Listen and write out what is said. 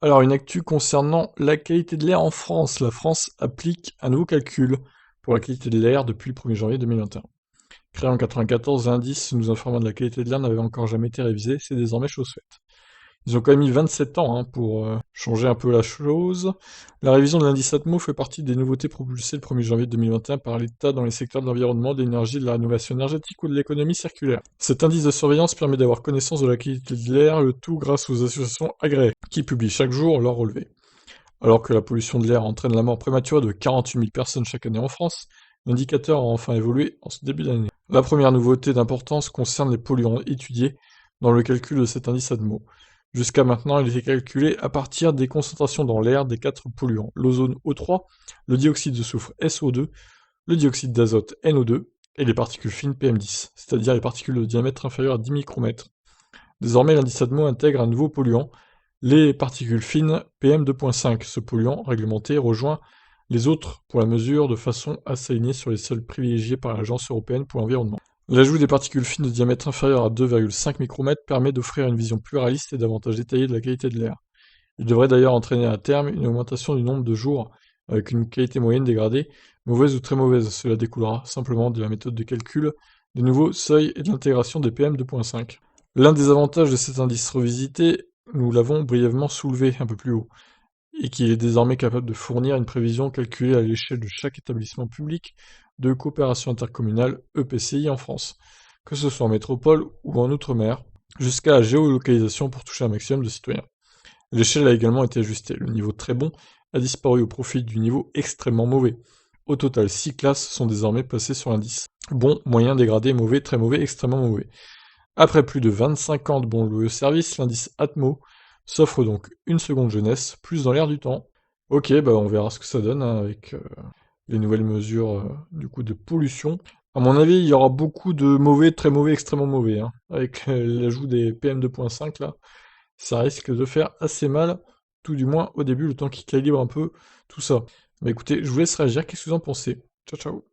Alors, une actu concernant la qualité de l'air en France. La France applique un nouveau calcul pour la qualité de l'air depuis le 1er janvier 2021. Créé en 94, l'indice nous informant de la qualité de l'air n'avait encore jamais été révisé, c'est désormais chose faite. Ils ont quand même mis 27 ans hein, pour changer un peu la chose. La révision de l'indice Atmo fait partie des nouveautés propulsées le 1er janvier 2021 par l'État dans les secteurs de l'environnement, de l'énergie, de la rénovation énergétique ou de l'économie circulaire. Cet indice de surveillance permet d'avoir connaissance de la qualité de l'air, le tout grâce aux associations agréées, qui publient chaque jour leur relevé. Alors que la pollution de l'air entraîne la mort prématurée de 48 000 personnes chaque année en France, l'indicateur a enfin évolué en ce début d'année. La première nouveauté d'importance concerne les polluants étudiés dans le calcul de cet indice ADMO. Jusqu'à maintenant, il était calculé à partir des concentrations dans l'air des 4 polluants, l'ozone O3, le dioxyde de soufre SO2, le dioxyde d'azote NO2 et les particules fines PM10, c'est-à-dire les particules de diamètre inférieur à 10 micromètres. Désormais, l'indice ADMO intègre un nouveau polluant, les particules fines PM2.5. Ce polluant réglementé rejoint les autres pour la mesure de façon à s'aligner sur les seuils privilégiés par l'Agence européenne pour l'environnement. L'ajout des particules fines de diamètre inférieur à 2,5 micromètres permet d'offrir une vision plus réaliste et davantage détaillée de la qualité de l'air. Il devrait d'ailleurs entraîner à terme une augmentation du nombre de jours avec une qualité moyenne dégradée, mauvaise ou très mauvaise. Cela découlera simplement de la méthode de calcul des nouveaux seuils et de l'intégration des PM2.5. L'un des avantages de cet indice revisité, nous l'avons brièvement soulevé un peu plus haut, et qu'il est désormais capable de fournir une prévision calculée à l'échelle de chaque établissement public de coopération intercommunale EPCI en France, que ce soit en métropole ou en outre-mer, jusqu'à la géolocalisation pour toucher un maximum de citoyens. L'échelle a également été ajustée. Le niveau très bon a disparu au profit du niveau extrêmement mauvais. Au total, 6 classes sont désormais placées sur l'indice. Bon, moyen, dégradé, mauvais, très mauvais, extrêmement mauvais. Après plus de 25 ans de bons loyaux services, l'indice Atmo s'offre donc une seconde jeunesse, plus dans l'air du temps. Ok, bah on verra ce que ça donne hein, avec les nouvelles mesures du coup de pollution. À mon avis, il y aura beaucoup de mauvais, très mauvais, extrêmement mauvais. Hein. Avec l'ajout des PM2.5 là, ça risque de faire assez mal, tout du moins au début, le temps qu'ils calibrent un peu tout ça. Mais écoutez, je vous laisse réagir, qu'est-ce que vous en pensez? Ciao ciao.